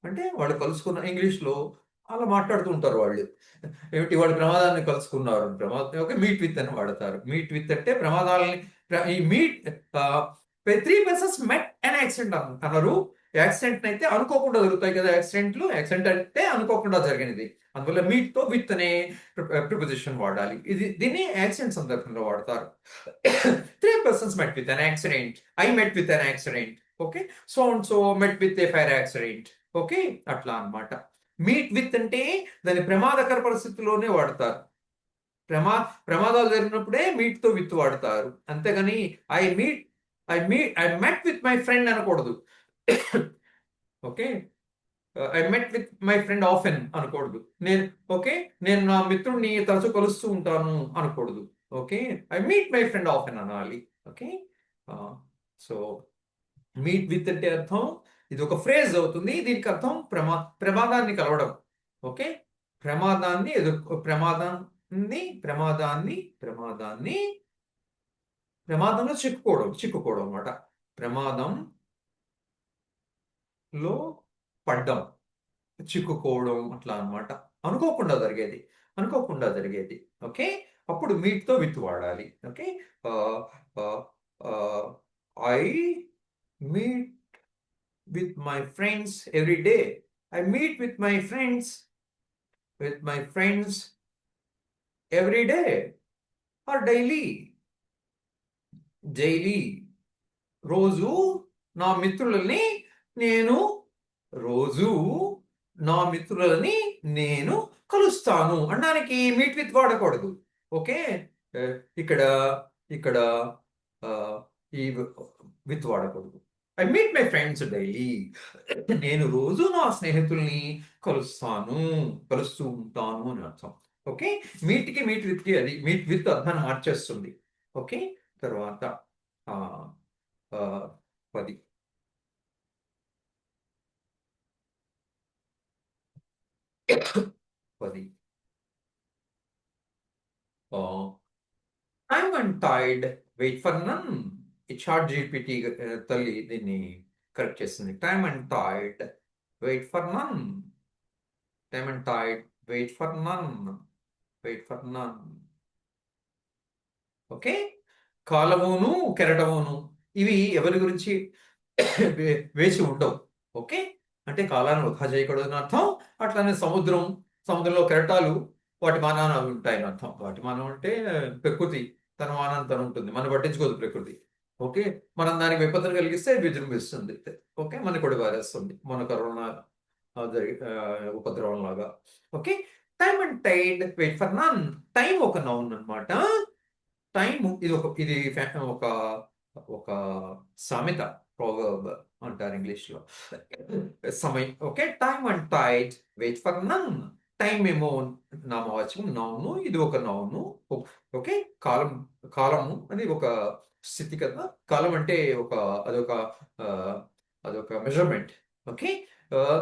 అంటే వాళ్ళు కలుసుకున్న ఇంగ్లీష్ లో అలా మాట్లాడుతూ ఉంటారు వాళ్ళు. ఏమిటి, వాళ్ళు ప్రమాదాన్ని కలుసుకున్నారు, ప్రమాదం ఓకే మీట్ విత్ అని వాడతారు. మీట్ విత్ అంటే ప్రమాదాలని, ఈ meet three persons met an accident అన్నారు. యాక్సిడెంట్ అయితే అనుకోకుండా జరుగుతాయి కదా యాక్సిడెంట్లు. యాక్సిడెంట్ అంటే అనుకోకుండా జరిగినది, అందువల్ల మీట్ తో విత్ అనే ప్రిపోజిషన్ వాడాలి. దీన్ని యాక్సిడెంట్ సందర్భంలో వాడతారు. Three persons met with an accident, I met with an accident. Okay, so and so met with a fire accident. Okay, అట్లా అన్నమాట. మీట్ విత్ అంటే దాని ప్రమాదకర పరిస్థితుల్లోనే వాడతారు. ప్రమాదాలు జరిగినప్పుడే మీట్ తో విత్ వాడతారు. అంతేగాని I met with my friend అనకూడదు. Okay, I met with my friend often అనకూడదు. ఓకే, నేను నా మిత్రుడిని తరచూ కలుస్తూ ఉంటాను అనకూడదు. Okay, I meet my friend often అనాలి. ఓకే, సో మీట్ విత్ అంటే అర్థం ఇది ఒక ఫ్రేజ్ అవుతుంది. దీనికి అర్థం ప్రమాదాన్ని కలవడం. ఓకే, ప్రమాదాన్ని ప్రమాదాన్ని ప్రమాదాన్ని ప్రమాదాన్ని ప్రమాదంలో చిక్కుకోవడం అనమాట. ప్రమాదంలో పడ్డం, చిక్కుకోవడం అట్లా అనమాట. అనుకోకుండా జరిగేది, అనుకోకుండా జరిగేది. ఓకే, అప్పుడు మీట్ తో విత్ వాడాలి. Okay, I meet with my friends every day. I meet with my friends every day or daily. రోజు నా మిత్రులని నేను రోజు నా మిత్రులని నేను కలుస్తాను అనడానికి మీట్ విత్ వాడకూడదు. ఓకే, ఇక్కడ ఇక్కడ ఈ విత్ వాడకూడదు. I meet my friends daily, నేను రోజు నా స్నేహితుల్ని కలుస్తూ ఉంటాను అని అర్థం. ఓకే, మీట్ విత్ కి అది మీట్ విత్ అర్థాన్ని మార్చేస్తుంది. ఓకే, తర్వాత 10 10 time and tide wait for none. ఈ చాట్ జీపీటీ తల్లి దీన్ని కరెక్ట్ చేస్తుంది. Time and tide wait for none, time and tide wait for none, wait for none. Okay, కాలమును కెరటమును ఇవి ఎవరి గురించి వేచి ఉండవు. ఓకే, అంటే కాలాన్ని వృధా చేయకూడదని అర్థం. అట్లానే సముద్రంలో కెరటాలు వాటి మానాన ఉంటాయని అర్థం. వాటి మానం అంటే ప్రకృతి తన మానాన్ని తను ఉంటుంది, మనం పట్టించుకోదు ప్రకృతి. ఓకే, మనం దానికి విపత్తులు కలిగిస్తే విజృంభిస్తుంది. ఓకే, మనకి కూడా పారేస్తుంది, మన కరోనా ఉపద్రవం లాగా. Okay, time and tide wait for none. Time ఒక నౌన్ అనమాట. టైం ఒక ఒక సామెత, ప్రోవర్బ్ అంటారు ఇంగ్లీష్ లో. సమయం, okay. Time and tide wait for none. Time ఏమో నామవాచకం, నౌను, ఇది ఒక నౌను. ఓకే. కాలం, కాలము అని ఒక స్థితి కదా. కాలం అంటే ఒక అదొక ఆ, అదొక మెజర్మెంట్. ఓకే.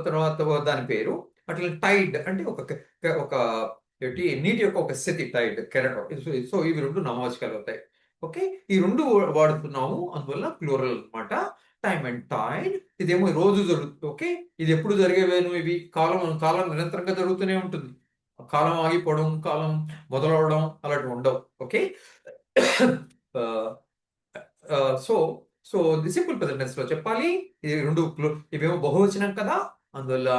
తర్వాత దాని పేరు. అట్లా టైడ్ అంటే ఒక నీటి యొక్క ఒక స్థితి, టైడ్, కెరటం. సో ఇవి రెండు నామవాచకాలు అవుతాయి. ఓకే. ఈ రెండు వాడుతున్నాము, అందువల్ల ప్లూరల్ అన్నమాట. Time and tide. ఇదేమో రోజు జరుగుతుంది. ఓకే. ఇది ఎప్పుడు జరిగేవేను ఇవి? కాలం కాలం నిరంతరంగా జరుగుతూనే ఉంటుంది. కాలం ఆగిపోవడం, కాలం మొదలవడం అలాంటివి ఉండవు. Okay. So so the simple present tense లో చెప్పాలి. ఇది రెండు ఇవేమో బహువచనం కదా, అందువల్ల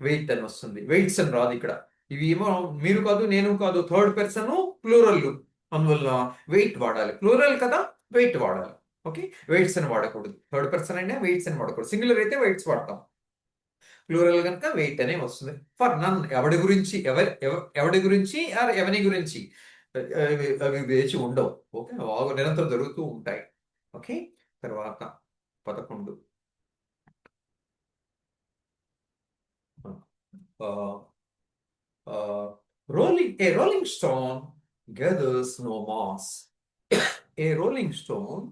వెయిట్ అని వస్తుంది. వెయిట్స్ అని రాదు ఇక్కడ. ఇవి ఏమో మీరు కాదు, నేను కాదు, థర్డ్ పర్సన్, ప్లూరల్. అందువల్ల వెయిట్ వాడాలి. ప్లూరల్ కదా, వెయిట్ వాడాలి. ఓకే. వెయిట్స్ అని వాడకూడదు. థర్డ్ పర్సన్ అయినా వెయిట్స్ అని వాడకూడదు. సింగులర్ అయితే వెయిట్స్ వాడతాం. ప్లూరల్ కనుక వెయిట్ అనే వస్తుంది. ఫర్ నన్, ఎవడి గురించి, ఎవడి గురించి, ఎవని గురించి, అవి వేచి ఉండవు. ఓకే. నిరంతరం జరుగుతూ ఉంటాయి. ఓకే. తర్వాత 11. Rolling stone gathers no moss. A rolling stone,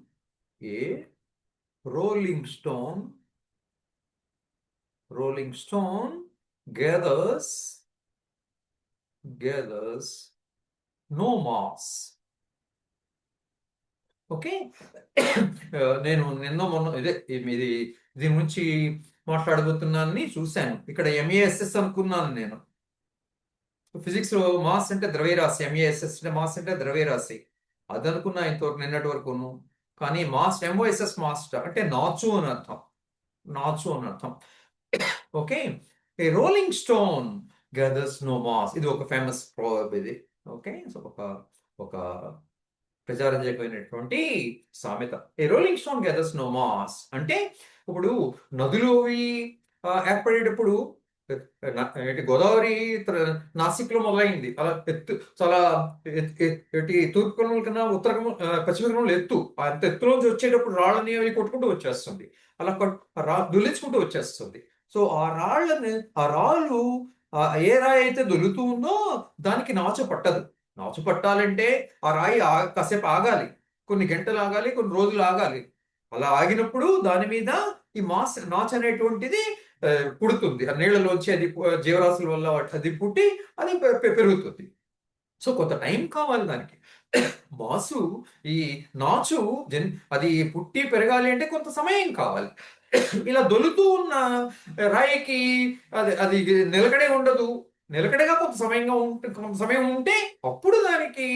a rolling stone, rolling stone gathers no moss. Okay. నేను నిన్న మొన్న ఇది దీని గురించి మాట్లాడబోతున్నానని చూశాను. ఇక్కడ ఎంఏఎస్ఎస్ అనుకున్నాను నేను. ఫిజిక్స్ లో మాస్ అంటే ద్రవ్యరాశి, ఎంఏఎస్ఎస్ అంటే మాస్ అంటే ద్రవ్యరాశి. అది అనుకున్నా ఇంతవరకు, నిన్నటి వరకును. కానీ మాస్, ఎంఓఎస్ఎస్ మాస్టర్ అంటే నాచు అని అర్థం. నాచు అని అర్థం. ఓకే. ఏ రోలింగ్ స్టోన్ గెదర్స్ నో మాస్. ఇది ఒక ఫేమస్ ప్రోవర్బ్ ఇది. ఓకే. సో ఒక ప్రచారంజకపోయినటువంటి సామెత. ఏ రోలింగ్ స్టోన్ గెదర్స్ నో మాస్ అంటే, ఇప్పుడు నదులోవి ఏర్పడేటప్పుడు గోదావరి నాసిక్ లో మొదలైంది. అలా ఎత్తు, చాలా తూర్పు కనుమల కన్నా ఉత్తర పశ్చిమ కనుమలు ఎత్తు. అంత ఎత్తులోంచి వచ్చేటప్పుడు రాళ్ళని అవి కొట్టుకుంటూ వచ్చేస్తుంది. అలా దొల్లించుకుంటూ వచ్చేస్తుంది. సో ఆ రాళ్ళు ఏ రాయి అయితే దొల్లుతూ ఉందో దానికి నాచు పట్టదు. నాచు పట్టాలంటే ఆ రాయి కాసేపు ఆగాలి, కొన్ని గంటలు ఆగాలి, కొన్ని రోజులు ఆగాలి. అలా ఆగినప్పుడు దాని మీద ఈ నాచు అనేటువంటిది పుడుతుంది. ఆ నీళ్ళలోంచి అది జీవరాశుల వల్ల అది పుట్టి అది పెరుగుతుంది. సో కొంత టైం కావాలి దానికి. మాసు, ఈ నాచు అది పుట్టి పెరగాలి అంటే కొంత సమయం కావాలి. ఇలా దొలుతూ ఉన్న రాయికి అది నిలకడే ఉండదు. నిలకడగా కొంత సమయం ఉంటే అప్పుడు దానికి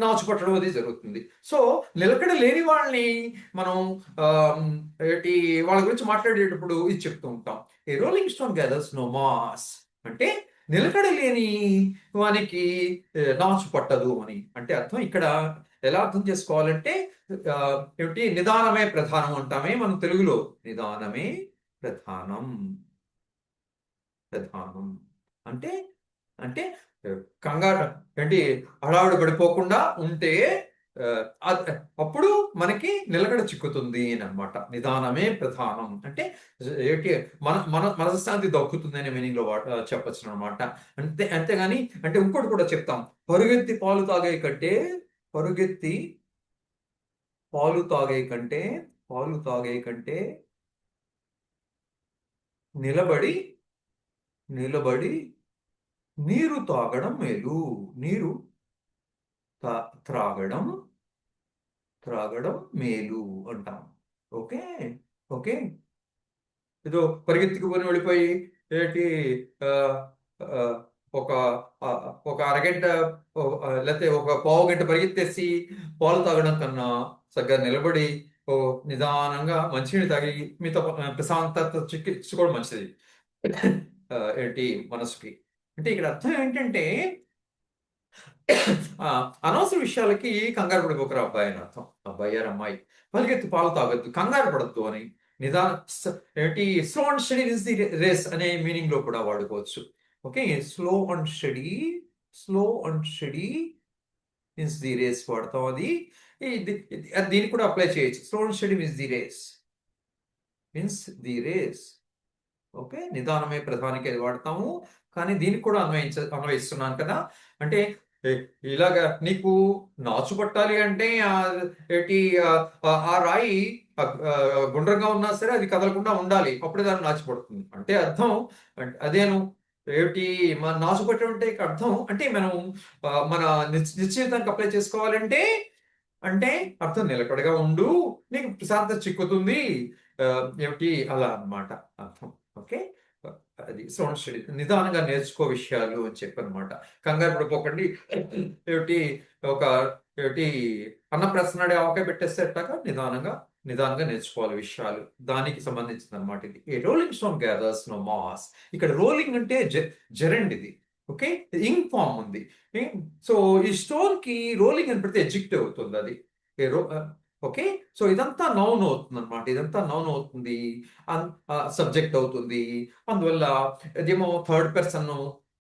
నాచు పట్టడం అది జరుగుతుంది. సో నిలకడ లేని వాళ్ళని మనం వాళ్ళ గురించి మాట్లాడేటప్పుడు ఇది చెప్తూ ఉంటాం. A rolling stone gathers no moss అంటే నిలకడ లేని వానికి నాచు పట్టదు అని అంటే అర్థం. ఇక్కడ ఎలా అర్థం చేసుకోవాలంటే ఏమిటి, నిదానమే ప్రధానం అంటామే మనం తెలుగులో. నిదానమే ప్రధానం. ప్రధానం అంటే అంటే కంగారు ఏంటి, హడావుడి పడిపోకుండా ఉంటే అప్పుడు మనకి నిలకడ చిక్కుతుంది అని అనమాట. నిదానమే ప్రధానం అంటే ఏంటి, మనశ్శాంతి దక్కుతుంది అనే మీనింగ్ లో చెప్పచ్చు అనమాట. అంతేగాని అంటే ఇంకోటి కూడా చెప్తాం. పరుగెత్తి పాలు తాగే కంటే పరుగెత్తి పాలు తాగే కంటే పాలు తాగే కంటే నిలబడి నిలబడి నీరు తాగడం మేలు. నీరు త్రాగడం త్రాగడం మేలు అంటాం. ఓకే. ఓకే. ఏదో పరిగెత్తుకుని వెళ్ళిపోయి ఏంటి ఆ, ఒక ఒక అరగంట లేకపోతే ఒక పావు గంట పరిగెత్తేసి పాలు తాగడం కన్నా చక్కగా నిలబడి నిదానంగా మంచినీళ్ళు తాగి మీతో ప్రశాంతత చిక్కించుకోవడం మంచిది. ఏంటి మనసుకి. అంటే ఇక్కడ అర్థం ఏంటంటే అనవసర విషయాలకి కంగారు పడిపోకరు అబ్బాయి అని అర్థం. అబ్బాయి గారు అమ్మాయి పరిగెత్తి పాలు తాగొద్దు, కంగారు పడద్దు అని. నిదాన ఏంటి, slow and steady is the race అనే మీనింగ్ లో కూడా వాడుకోవచ్చు. Okay. Slow and steady, slow and steady means the race వాడతాం. అది దీనికి కూడా అప్లై చేయొచ్చు. Slow and steady means the race. Okay, నిదానమే ప్రధానికి అది వాడతాము. కానీ దీనికి కూడా అన్వయిస్తున్నాను కదా. అంటే ఇలాగా నీకు నాచు పట్టాలి అంటే ఏంటి ఆ రాయి గుండ్రంగా ఉన్నా సరే అది కదలకుండా ఉండాలి, అప్పుడే దాన్ని నాచు పడుతుంది అంటే అర్థం. అదేను ఏమిటి మన నాచు పట్టడం అంటే అర్థం అంటే మనం మన నిశ్చితానికి అప్లై చేసుకోవాలంటే అంటే అర్థం నిలకడగా ఉండు, నీకు ప్రశాంతత చిక్కుతుంది. ఆ, ఏమిటి అలా అన్నమాట అర్థం. ఓకే, అది శ్రవణ స్టడీ. నిదానంగా నేర్చుకో విషయాలు అని చెప్పనమాట. కంగారు పడిపోకండి. ఏమిటి ఒక ఏమిటి అన్నప్రశ్నడే ఆవకాయ పెట్టేసేటాక నిదానంగా నేర్చుకోవాలి విషయాలు. దానికి సంబంధించింది అనమాట ఇది. A rolling stone gathers no moss. ఇక్కడ రోలింగ్ అంటే జెరెండ్ ఇది. ఓకే, ఇంక్ ఫామ్ ఉంది. సో ఈ స్టోన్ కి రోలింగ్ అని పెడితే ఎడ్జెక్టివ్ అవుతుంది అది. ఏ రో ఓకే, సో ఇదంతా నౌన్ అవుతుంది అనమాట. ఇదంతా నౌన్ అవుతుంది, సబ్జెక్ట్ అవుతుంది. అందువల్ల ఇదేమో థర్డ్ పర్సన్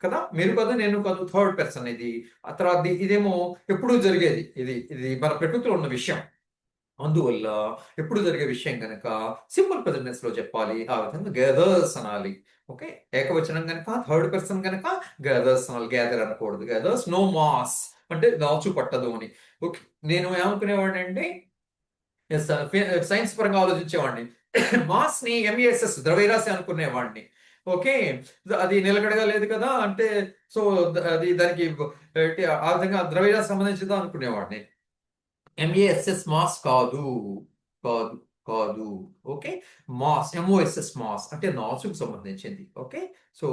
కదా, మీరు కాదు నేను కాదు, థర్డ్ పర్సన్ ఇది. ఆ తర్వాత ఇదేమో ఎప్పుడూ జరిగేది, ఇది ఇది మన ప్రకృతిలో ఉన్న విషయం. అందువల్ల ఎప్పుడు జరిగే విషయం కనుక సింపుల్ ప్రెజెంటెన్స్ లో చెప్పాలి. ఆ విధంగా గ్యాదర్స్ అనాలి. ఓకే, ఏకవచనం కనుక థర్డ్ పర్సన్ కనుక గ్యాదర్స్ అనాలి, గ్యాదర్ అనకూడదు. గ్యాదర్స్ నో మాస్ అంటే దాచు పట్టదు అని. ఓకే, నేను ఏమనుకునేవాడిని అంటే సైన్స్ పరంగా ఆలోచించేవాడిని. మాస్ ని ఎంఈఎస్ఎస్ ద్రవ్యరాశి అనుకునేవాడిని. ఓకే, అది నిలకడగా లేదు కదా అంటే సో అది దానికి ఆ విధంగా ద్రవ్యరాశి సంబంధించిందా అనుకునేవాడిని. ఎంఏఎస్ఎస్ మాస్ కాదు, కాదు, కాదు. ఓకే, మాస్ ఎంఓఎస్ఎస్ మాస్ అంటే నాసుకు సంబంధించింది. ఓకే, సో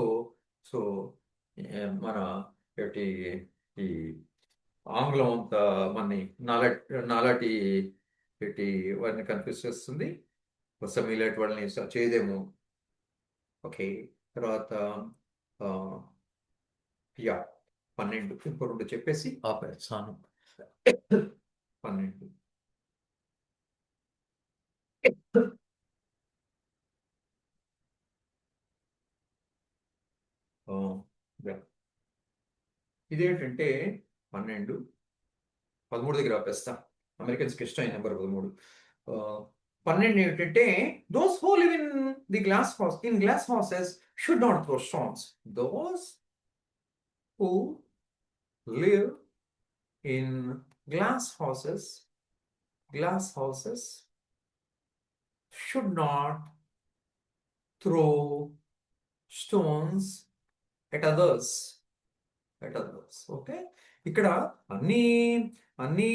సో మన ఏంటి ఈ ఆంగ్లం అంత మన నాలాటి ఏంటి వారిని కన్ఫ్యూజ్ చేస్తుంది. బహుశా మీలాంటి వాళ్ళని చేయదేమో. ఓకే, తర్వాత యా 12 ఇంకో 2 చెప్పేసి ఆపేస్తాను. 12 ఆ, యా. ఇదేంటంటే 12 13 దగ్గర ఆపేస్తా. అమెరికన్స్కి ఇష్టమైన నెంబర్ 13. ఆ, 12 ఏంటంటే those who live in the glass houses should not throw stones. Those who live in glass houses should not throw stones at others. Okay, ఇక్కడ అన్ని అన్ని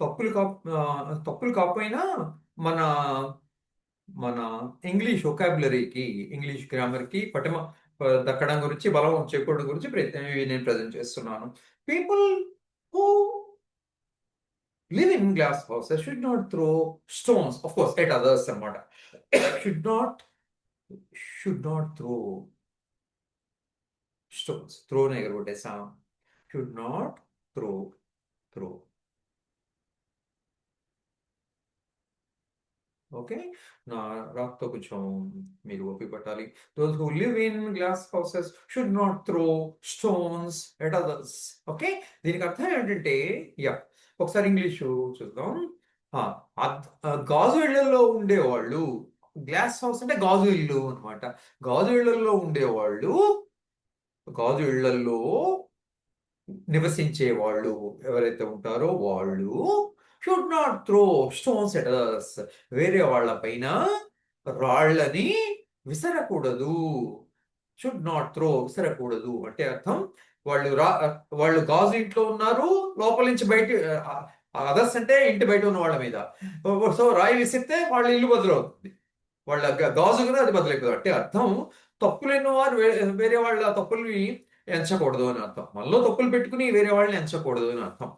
తప్పులు కాకపోయినా మన మన ఇంగ్లీష్ వొకాబులరీకి, ఇంగ్లీష్ గ్రామర్కి పటిమ దక్కడం గురించి, బలం చేకూరడం గురించి నేను ప్రజెంట్ చేస్తున్నాను. People who live in glass houses should not throw stones of course at others అన్నమాట. Should not throw stones. త్రోనే ఎగరగొట్టేసాం. Should not throw throw okay, నా రాక్తో కొంచెం మీరు ఓపిక పట్టాలి. Those who live in glass houses should not throw stones at others. Okay, దీనికి అర్థం ఏంటంటే యా ఒకసారి ఇంగ్లీషు చూద్దాం. గాజు ఇళ్లలో ఉండేవాళ్ళు, గ్లాస్ హౌస్ అంటే గాజు ఇల్లు అనమాట. గాజు ఇళ్లలో ఉండేవాళ్ళు, గాజు ఇళ్లలో నివసించే వాళ్ళు ఎవరైతే ఉంటారో వాళ్ళు should not throw stones at others. వేరే వాళ్ళ పైన రాళ్ళని విసరకూడదు. షుడ్ నాట్ త్రో విసరకూడదు అంటే అర్థం వాళ్ళు గాజు ఇంట్లో ఉన్నారు, లోపల నుంచి బయట అదర్స్ అంటే ఇంటి బయట ఉన్న వాళ్ళ మీద. సో రాయి విసిరితే వాళ్ళ ఇల్లు బదులవుతుంది, వాళ్ళ గాజు కూడా అది బదులైపోతుంది. అంటే అర్థం తప్పులైన వారు వేరే వాళ్ళ తప్పుల్ని ఎంచకూడదు అని అర్థం. మనలో తప్పులు పెట్టుకుని వేరే వాళ్ళని ఎంచకూడదు అని అర్థం.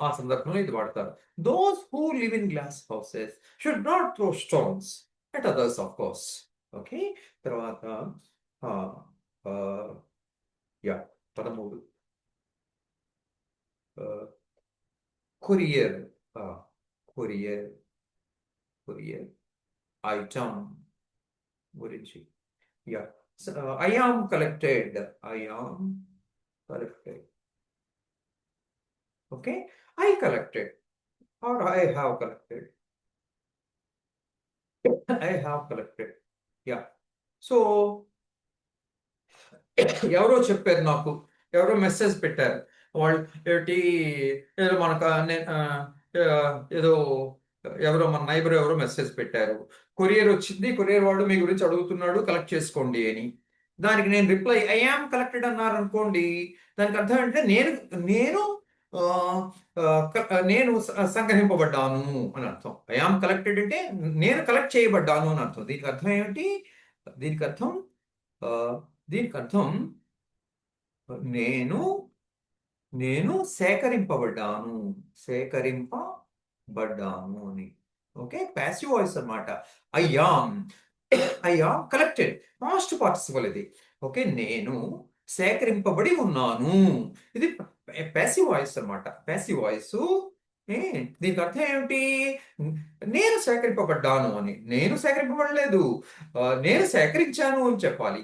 ఆ సందర్భంలో ఇది వాడతారు. Those who live in glass houses should not throw stones at others of course. Okay, తర్వాత yeah 13 courier. Courier courier item గురించి. Yeah, I am collected. Okay, I collected or I have collected. I have collected. Yeah. So ఎవరో చెప్పారు నాకు, ఎవరో మెసేజ్ పెట్టారు. వాళ్ళు ఏంటి, ఏదో మనకు ఏదో ఎవరో మన నైబర్ ఎవరో మెసేజ్ పెట్టారు. కొరియర్ వచ్చింది, కొరియర్ వాడు మీ గురించి అడుగుతున్నాడు, కలెక్ట్ చేసుకోండి అని. దానికి నేను రిప్లై ఐ యామ్ కలెక్టెడ్ అన్నారు అనుకోండి, దానికి అర్థం అంటే నేను నేను ఆ, నేను సంగ్రహింపబడ్డాను అని అర్థం. ఐ యామ్ కలెక్టెడ్ అంటే నేను కలెక్ట్ చేయబడ్డాను అని అర్థం. దీనికి అర్థం ఏమిటి? దీనికి అర్థం ఆ, దీనికి అర్థం నేను నేను సేకరింపబడ్డాను, సేకరింపబడ్డాను అని. ఓకే, ప్యాసివ్ వాయిస్ అన్నమాట. I'm I'm collected, past participle ఇది. ఓకే, నేను సేకరింపబడి ఉన్నాను. ఇది ప్యాసివ్ వాయిస్ అన్నమాట. Passive voice. దీనికి అర్థం ఏమిటి? నేను సేకరింపబడ్డాను అని. నేను సేకరింపబడలేదు, నేను సేకరించాను అని చెప్పాలి.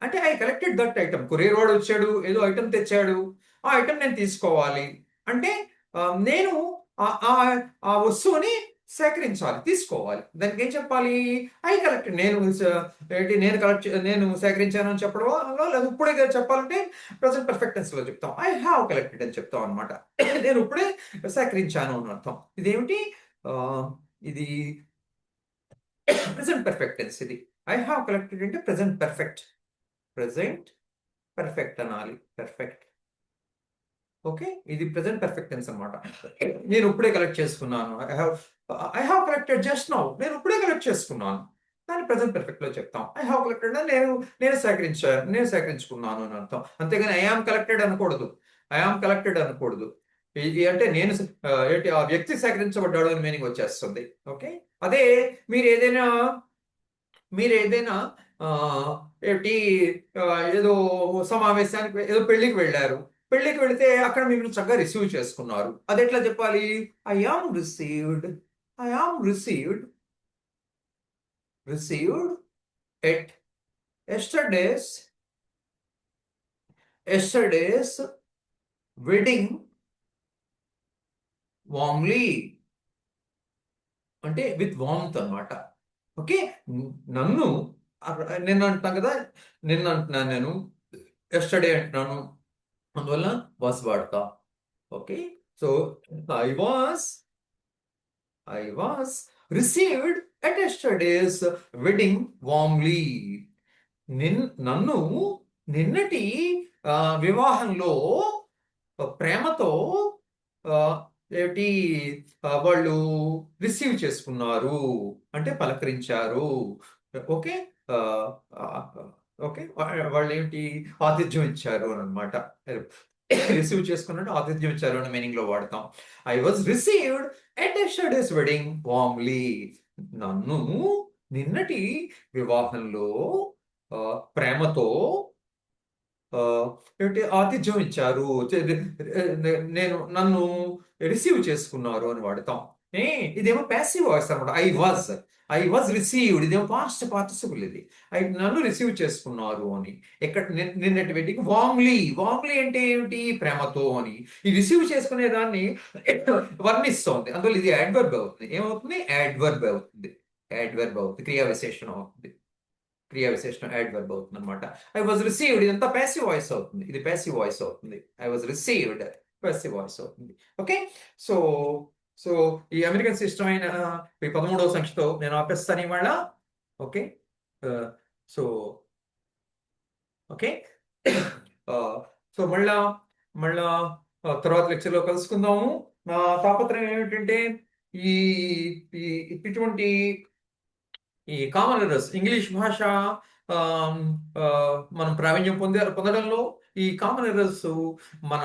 అంటే I collected that item. Courier వాడు వచ్చాడు, ఏదో ఐటమ్ తెచ్చాడు, ఆ ఐటమ్ నేను తీసుకోవాలి. అంటే నేను ఆ వస్తువుని సేకరించాలి, తీసుకోవాలి. దానికి ఏం చెప్పాలి? I collected. ఏంటి, నేను సేకరించాను అని చెప్పడం, లేదా ఇప్పుడే చెప్పాలంటే ప్రజెంట్ పర్ఫెక్ట్ టెన్స్ లో చెప్తాం. ఐ హావ్ కలెక్టెడ్ అని చెప్తాం అనమాట. నేను ఇప్పుడే సేకరించాను అని అర్థం. ఇదేమిటి? ఇది ప్రెసెంట్ పర్ఫెక్ట్ టెన్స్. ఇది ఐ హావ్ కలెక్టెడ్ అంటే ప్రెసెంట్ పర్ఫెక్ట్. ప్రెసెంట్ పర్ఫెక్ట్ అనాలి, పర్ఫెక్ట్. ఓకే, ఇది ప్రెసెంట్ పర్ఫెక్ట్ టెన్స్ అనమాట. నేను ఇప్పుడే కలెక్ట్ చేసుకున్నాను. I have collected just now. నేను ఇప్పుడే కలెక్ట్ చేసుకున్నాను. దాన్ని ప్రెసెంట్ పర్ఫెక్ట్ లో చెప్తాం. ఐ హావ్ కలెక్టెడ్ నేను సేకరించుకున్నాను అని అర్థం. అంతేగాని ఐ ఆమ్ కలెక్టెడ్ అనకూడదు. ఐ ఆమ్ కలెక్టెడ్ అనకూడదు. ఇది అంటే నేను ఏంటి, ఆ వ్యక్తి సేకరించబడ్డాడు అని మీనింగ్ వచ్చేస్తుంది. ఓకే, అదే మీరు ఏదైనా ఆ, ఏంటి ఏదో సమావేశానికి, ఏదో పెళ్లికి వెళ్ళారు. పెళ్లికి వెళితే అక్కడ మిమ్మల్ని చక్కగా రిసీవ్ చేసుకున్నారు. అది ఎట్లా చెప్పాలి? I am received. I am received at yesterday's wedding warmly. అంటే విత్ వామ్త్ అన్నమాట. ఓకే, నన్ను నిన్న అంటున్నాను కదా, నిన్న అంటున్నాను, నేను ఎస్టర్డే అంటున్నాను, అందువల్ల వాస్ వాడతా. Okay, so I was received at yesterday's wedding warmly. నన్ను నిన్నటి వివాహంలో ప్రేమతో ఏమిటి వాళ్ళు రిసీవ్ చేసుకున్నారు అంటే పలకరించారు. ఓకే, ఓకే, వాళ్ళు ఏమిటి ఆతిథ్యం ఇచ్చారు అని అనమాట. రిసీవ్ చేసుకున్నట్టు ఆతిథ్యం ఇచ్చారు అనే మీనింగ్ లో వాడతాం. I was received at yesterday's wedding warmly. నన్ను నిన్నటి వివాహంలో ప్రేమతో ఏమిటి ఆతిథ్యం ఇచ్చారు, నన్ను రిసీవ్ చేసుకున్నారు అని వాడతాం. ఇదేమో ప్యాసివ్ వాయిస్ అనమాట. ఐ వాజ్ రిసీవ్డ్, ఇదేమో పాస్ట్ పార్టిసిపుల్. ఇది నన్ను రిసీవ్ చేసుకున్నారు అని. ఎక్కడ నిన్నటి వెడ్డింగ్ వామ్లీ అంటే ఏమిటి? ప్రేమతో అని. ఈ రిసీవ్ చేసుకునే దాన్ని వర్ణిస్తోంది. అందువల్ల ఇది యాడ్వర్బ్ అవుతుంది. ఏమవుతుంది? యాడ్వర్బ్ అవుతుంది. క్రియా విశేషణం అవుతుంది. క్రియా విశేషణం యాడ్వర్బ్ అవుతుంది అనమాట. ఐ వాజ్ రిసీవ్డ్ ఇదంతా ప్యాసివ్ వాయిస్ అవుతుంది. ఇది ప్యాసివ్ వాయిస్ అవుతుంది. I was received passive voice అవుతుంది. ఓకే, సో సో ఈ అమెరికన్ సిస్టమ్ అయిన ఈ 13వ సంఖ్యతో నేను ఆపేస్తాను ఇవాళ. ఓకే, సో ఓకే, సో మళ్ళా తర్వాత లెక్చర్లో కలుసుకుందాము. నా తాపత్రయం ఏమిటంటే ఈ ఇటువంటి ఈ కామన్ ఎర్రర్స్, ఇంగ్లీష్ భాష మనం ప్రావీణ్యం పొందడంలో ఈ కామన్ ఎర్రర్స్ మన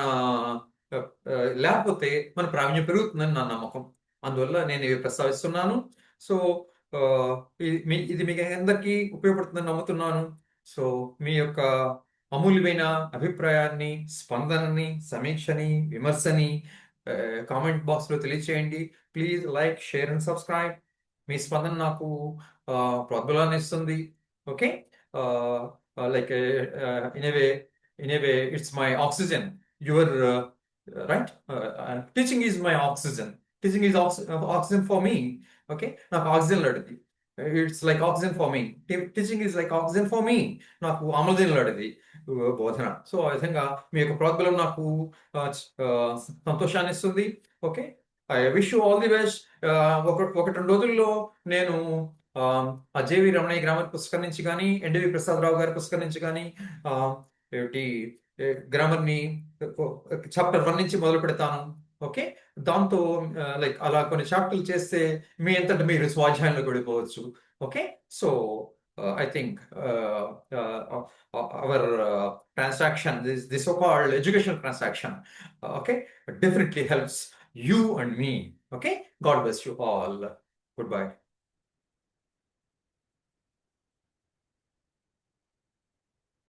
లేకపోతే మన ప్రావీణ్యం పెరుగుతుందని నా నమ్మకం. అందువల్ల నేను ఇవి ప్రస్తావిస్తున్నాను. సో ఇది మీకు అందరికీ ఉపయోగపడుతుందని నమ్ముతున్నాను. సో మీ యొక్క అమూల్యమైన అభిప్రాయాన్ని, స్పందనని, సమీక్షని, విమర్శని కామెంట్ బాక్స్లో తెలియచేయండి. Please like, share and subscribe. మీ స్పందన నాకు ప్రోద్బలాన్ని ఇస్తుంది. Okay, like in a way it's my oxygen. Your right? And teaching is my oxygen. Teaching is oxygen for me. Okay, నాకు ఆక్సిజన్ లాంటిది. It's like oxygen for me. Teaching is like oxygen for me. నాకు ఆమ్లజన్ లాంటిది బోధన. సో ఆ విధంగా మీ యొక్క ప్రోద్బలం నాకు సంతోషాన్ని ఇస్తుంది. Okay, I wish you all the best. ఒకటి 2 రోజుల్లో నేను ఆ జేవి రమణయ్య గ్రామర్ పుస్తకం నుంచి కానీ, ఎన్డివి ప్రసాదరావు గారి పుస్తకం నుంచి కానీ ఏమిటి గ్రామర్ని చాప్టర్ 1 నుంచి మొదలు పెడతాను. ఓకే, దాంతో లైక్ అలా కొన్ని చాప్టర్లు చేస్తే మీ అంతట మీరు స్వాధ్యాయంలోకి వెళ్ళిపోవచ్చు. Okay, so I think our transaction, this so-called educational transaction, okay, definitely helps you and me. Okay, God bless you all. Goodbye.